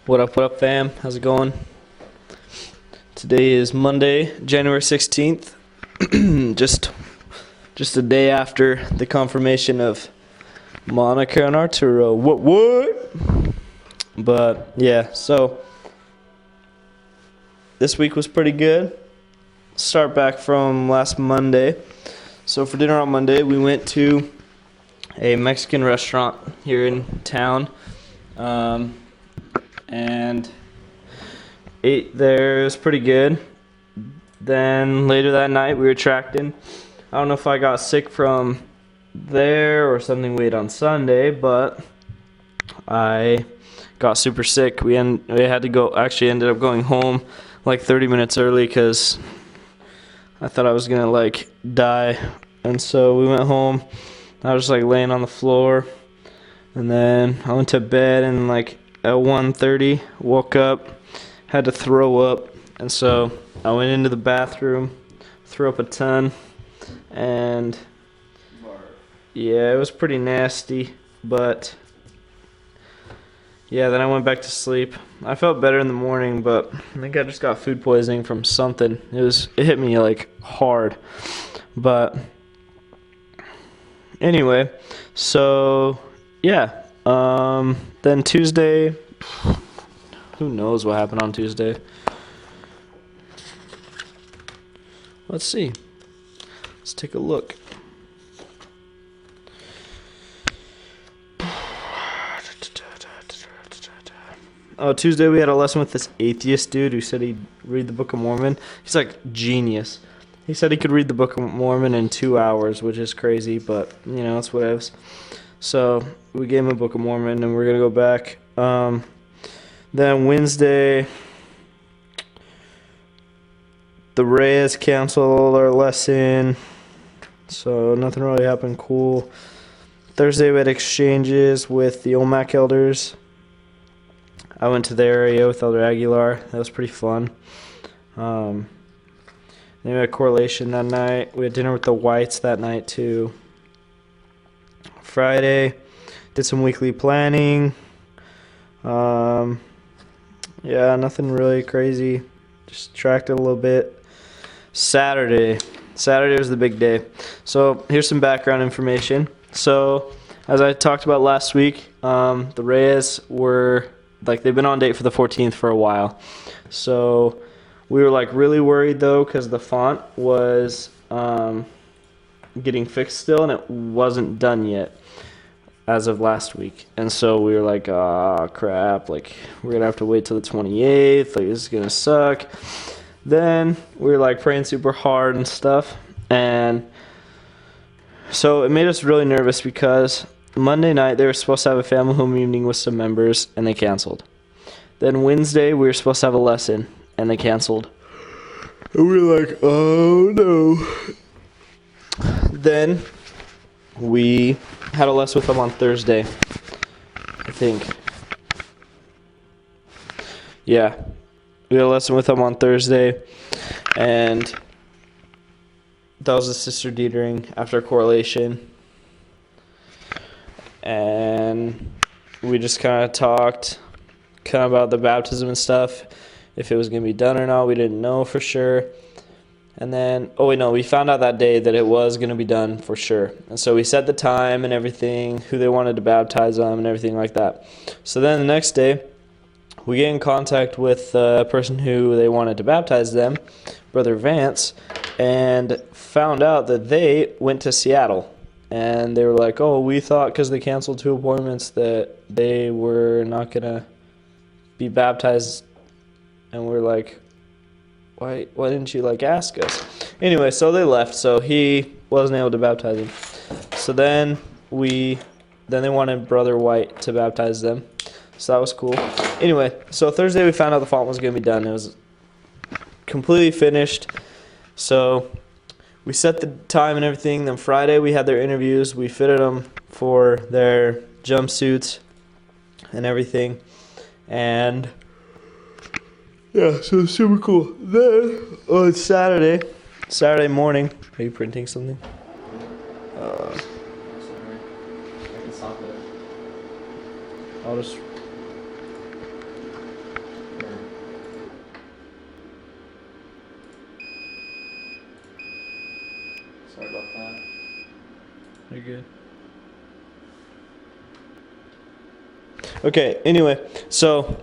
What up, fam? How's it going? Today is Monday, January 16th. just a day after the confirmation of Monica and Arturo. What? But yeah, so this week was pretty good. Start back from last Monday. So for dinner on Monday, we went to a Mexican restaurant here in town. And ate there. It was pretty good. Then later that night we were tracking. I don't know if I got sick from there or something we ate on Sunday, but I got super sick. We had to go. Actually, ended up going home like 30 minutes early because I thought I was gonna like die, and so we went home. I was like laying on the floor, and then I went to bed and like at 1:30 woke up, had to throw up, and so I went into the bathroom, threw up a ton, and yeah, it was pretty nasty, but yeah, then I went back to sleep. I felt better in the morning, but I think I just got food poisoning from something. It hit me like hard. But anyway, so yeah, then Tuesday, who knows what happened on Tuesday? Let's see. Let's take a look. Oh, Tuesday we had a lesson with this atheist dude who said he'd read the Book of Mormon. He's like genius. He said he could read the Book of Mormon in 2 hours, which is crazy, but you know, it's whatevs. So we gave him a Book of Mormon, and we're gonna go back. Then Wednesday, the Reyes canceled our lesson, so nothing really happened cool. Thursday we had exchanges with the OMAC elders. I went to their area with Elder Aguilar. That was pretty fun. Then we had correlation that night. We had dinner with the Whites that night too. Friday, did some weekly planning. Yeah, nothing really crazy. Just tracked it a little bit. Saturday was the big day. So here's some background information. So as I talked about last week, the Reyes were they've been on date for the 14th for a while. So we were like really worried though because the font was getting fixed still and it wasn't done yet as of last week. And so we were like, ah, crap, like we're gonna have to wait till the 28th, like this is gonna suck. Then we were like praying super hard and stuff, and so it made us really nervous because Monday night they were supposed to have a family home evening with some members and they canceled. Then Wednesday we were supposed to have a lesson and they canceled. And we were like, oh no. Then we had a lesson with them on Thursday, I think. Yeah, we had a lesson with them on Thursday, and that was the Sister Dietering after correlation. And we just kind of talked about the baptism and stuff, if it was going to be done or not. We didn't know for sure. And then, we found out that day that it was going to be done for sure. And so we set the time and everything, who they wanted to baptize them and everything like that. So then the next day, we get in contact with the person who they wanted to baptize them, Brother Vance, and found out that they went to Seattle. And they were like, oh, we thought because they canceled 2 appointments that they were not going to be baptized. And we're like, why didn't you like ask us? Anyway, so they left, so he wasn't able to baptize him. So then they wanted Brother White to baptize them. So that was cool. Anyway, so Thursday we found out the font was going to be done. It was completely finished. So we set the time and everything. Then Friday we had their interviews. We fitted them for their jumpsuits and everything. And yeah, so it's super cool. Then on Saturday morning. Are you printing something? Sorry. I can stop it. I'll just You're good. Okay, anyway, so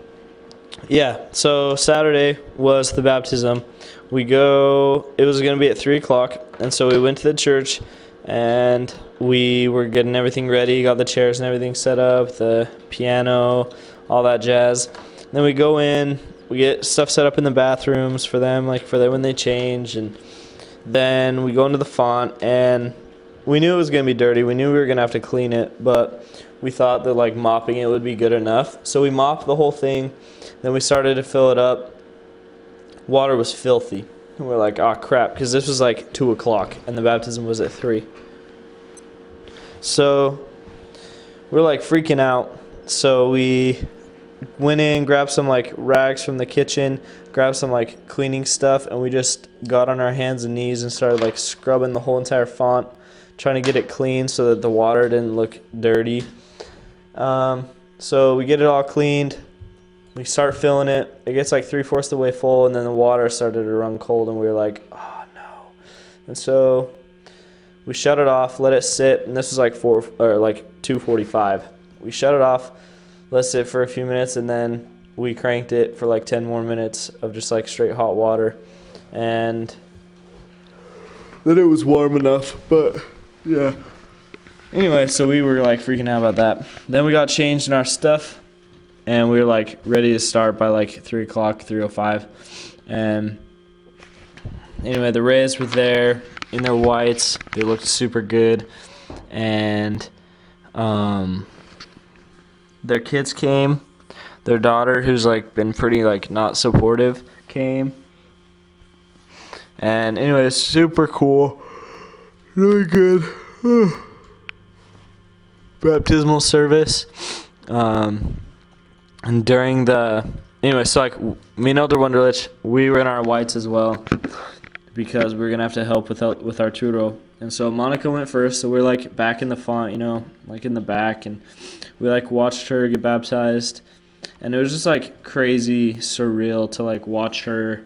Saturday was the baptism. It was going to be at 3 o'clock, and so we went to the church, and we were getting everything ready, got the chairs and everything set up, the piano, all that jazz. Then we go in, we get stuff set up in the bathrooms for them, when they change, and then we go into the font, and we knew it was going to be dirty. We knew we were going to have to clean it, but we thought that mopping it would be good enough. So we mopped the whole thing. Then we started to fill it up. Water was filthy. And we're like, oh crap, because this was 2 o'clock and the baptism was at 3. So we're freaking out. So we went in, grabbed some rags from the kitchen, grabbed some cleaning stuff, and we just got on our hands and knees and started scrubbing the whole entire font, trying to get it clean so that the water didn't look dirty. So we get it all cleaned. We start filling it. It gets 3/4 of the way full, and then the water started to run cold, and we were like, oh no. And so we shut it off, let it sit, and this was 2:45. We shut it off, let it sit for a few minutes, and then we cranked it for 10 more minutes of just straight hot water. And then it was warm enough, but yeah. Anyway, so we were freaking out about that. Then we got changed in our stuff, and we were ready to start by 3 o'clock, 3:05. And anyway, the Rays were there in their whites. They looked super good. And their kids came. Their daughter, who's been pretty not supportive, came. And anyway, it's super cool. Really good. Baptismal service. And during so me and Elder Wunderlich, we were in our whites as well because we were gonna have to help with Arturo. And so Monica went first, so we're back in the font, in the back, and we watched her get baptized, and it was just crazy surreal to watch her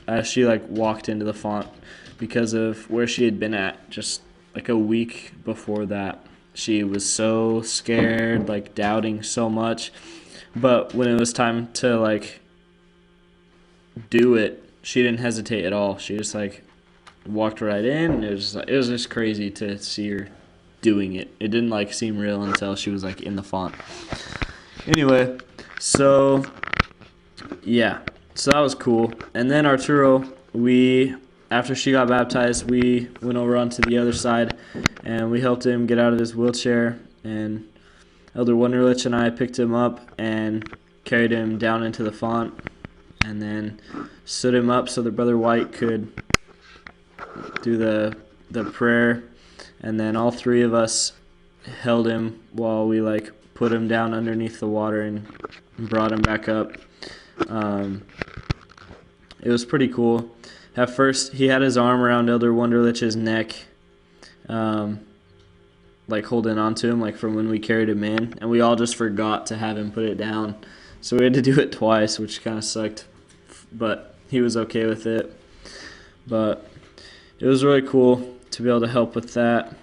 as she walked into the font because of where she had been at just a week before that. She was so scared, doubting so much. But when it was time to do it, she didn't hesitate at all. She just walked right in. It was just crazy to see her doing it. It didn't seem real until she was in the font. Anyway, so yeah, so that was cool. And then Arturo, after she got baptized, we went over onto the other side and we helped him get out of his wheelchair, and Elder Wunderlich and I picked him up and carried him down into the font and then stood him up so that Brother White could do the prayer, and then all three of us held him while we put him down underneath the water and brought him back up. It was pretty cool. At first, he had his arm around Elder Wunderlich's neck, holding on to him, from when we carried him in, and we all just forgot to have him put it down. So we had to do it twice, which kind of sucked, but he was okay with it. But it was really cool to be able to help with that.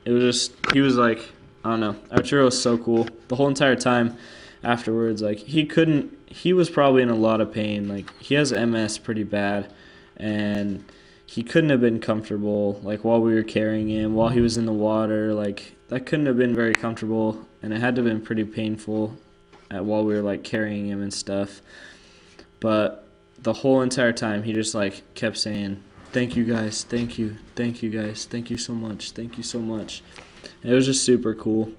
He was I don't know, Arturo was so cool. The whole entire time afterwards, he was probably in a lot of pain. He has MS pretty bad, and he couldn't have been comfortable, while we were carrying him, while he was in the water. That couldn't have been very comfortable, and it had to have been pretty painful while we were, carrying him and stuff. But the whole entire time, he just, kept saying, thank you guys, thank you guys, thank you so much, thank you so much. And it was just super cool.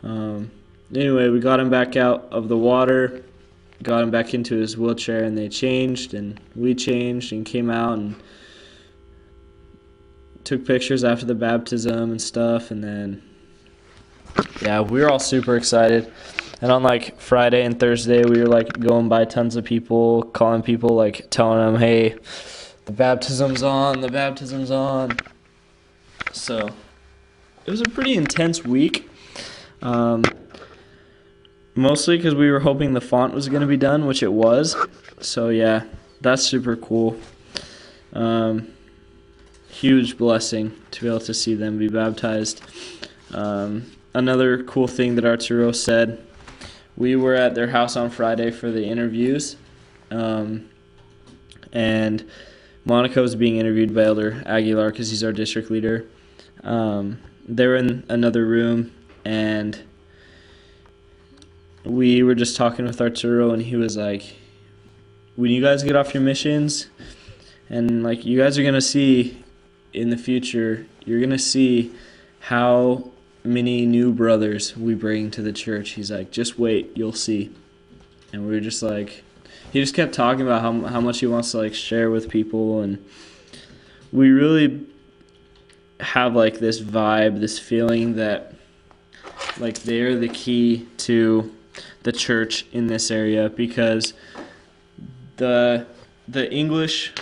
Anyway, we got him back out of the water, got him back into his wheelchair, and they changed, and we changed and came out and took pictures after the baptism and stuff. And then yeah, we were all super excited. And on Friday and Thursday, we were going by tons of people, calling people, telling them, hey, the baptism's on. So it was a pretty intense week, mostly because we were hoping the font was going to be done, which it was. So yeah, that's super cool. huge blessing to be able to see them be baptized. Another cool thing that Arturo said, we were at their house on Friday for the interviews, and Monica was being interviewed by Elder Aguilar because he's our district leader. They were in another room, and we were just talking with Arturo, and he was like, when you guys get off your missions, and like you guys are going to see in the future, you're going to see how many new brothers we bring to the church. He's like, just wait, you'll see. And we were just like, he just kept talking about how much he wants to like share with people, and we really have like this vibe, this feeling that like they're the key to the church in this area, because the English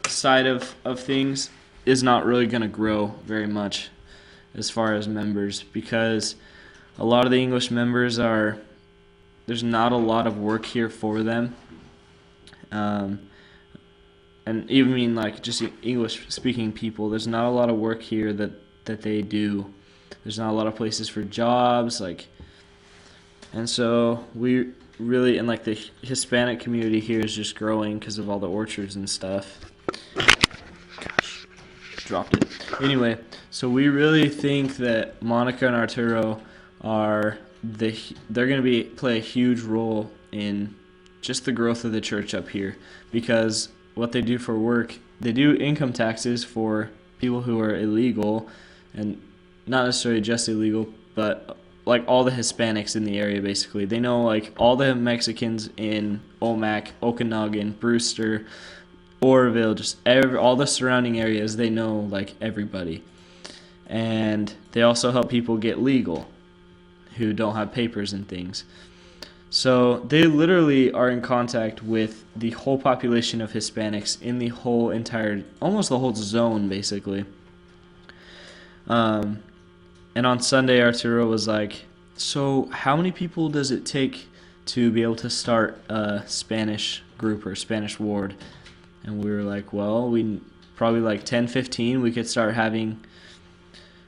side of things is not really going to grow very much as far as members, because a lot of the English members there's not a lot of work here for them, and even like just English speaking people, there's not a lot of work here that they do. There's not a lot of places for jobs, and so we really, and like the Hispanic community here is just growing because of all the orchards and stuff. Gosh, dropped it. Anyway, so we really think that Monica and Arturo they're going to play a huge role in just the growth of the church up here, because what they do for work, they do income taxes for people who are illegal, and not necessarily just illegal, but like all the Hispanics in the area, basically. They know like all the Mexicans in Omak, Okanagan, Brewster, Oroville, just all the surrounding areas. They know like everybody. And they also help people get legal who don't have papers and things. So they literally are in contact with the whole population of Hispanics in the whole almost the whole zone, basically. And on Sunday, Arturo was like, so how many people does it take to be able to start a Spanish group or Spanish ward? And we were like, well, we probably like 10, 15. We could start having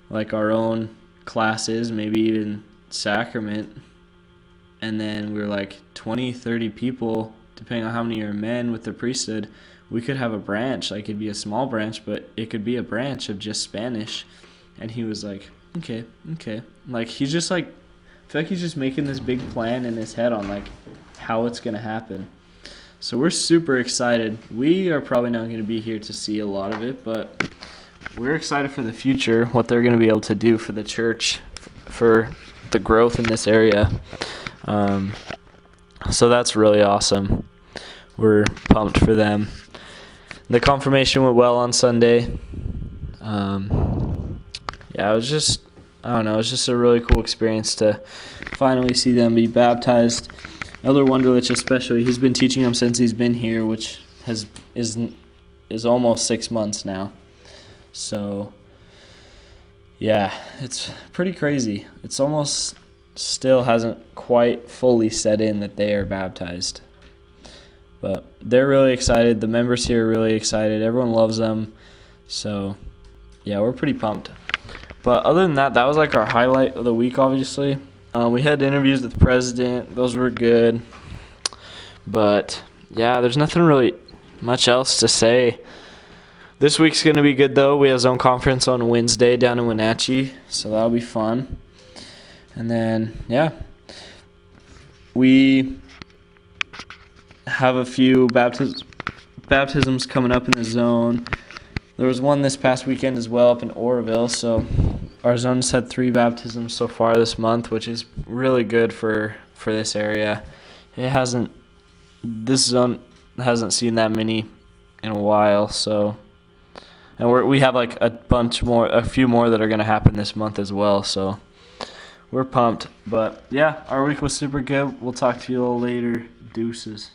like our own classes, maybe even sacrament. And then we were like 20, 30 people, depending on how many are men with the priesthood. We could have a branch. Like it'd be a small branch, but it could be a branch of just Spanish. And he was like, okay. Like he's just like, I feel like he's just making this big plan in his head on like how it's going to happen. So we're super excited. We are probably not going to be here to see a lot of it, but we're excited for the future, what they're going to be able to do for the church, for the growth in this area. So that's really awesome. We're pumped for them. The confirmation went well on Sunday. It was just, I don't know, it was just a really cool experience to finally see them be baptized. Elder Wunderlich especially, he's been teaching them since he's been here, which is almost 6 months now. So, yeah, it's pretty crazy. It's almost still hasn't quite fully set in that they are baptized. But they're really excited. The members here are really excited. Everyone loves them. So, yeah, we're pretty pumped. But other than that, that was like our highlight of the week, obviously. We had interviews with the president. Those were good. But, yeah, there's nothing really much else to say. This week's going to be good, though. We have zone conference on Wednesday down in Wenatchee, so that'll be fun. And then, yeah, we have a few baptisms coming up in the zone. There was one this past weekend as well up in Oroville, so our zone's had 3 baptisms so far this month, which is really good for this area. This zone hasn't seen that many in a while, so, and we have like a few more that are going to happen this month as well, so we're pumped. But yeah, our week was super good. We'll talk to you all later. Deuces.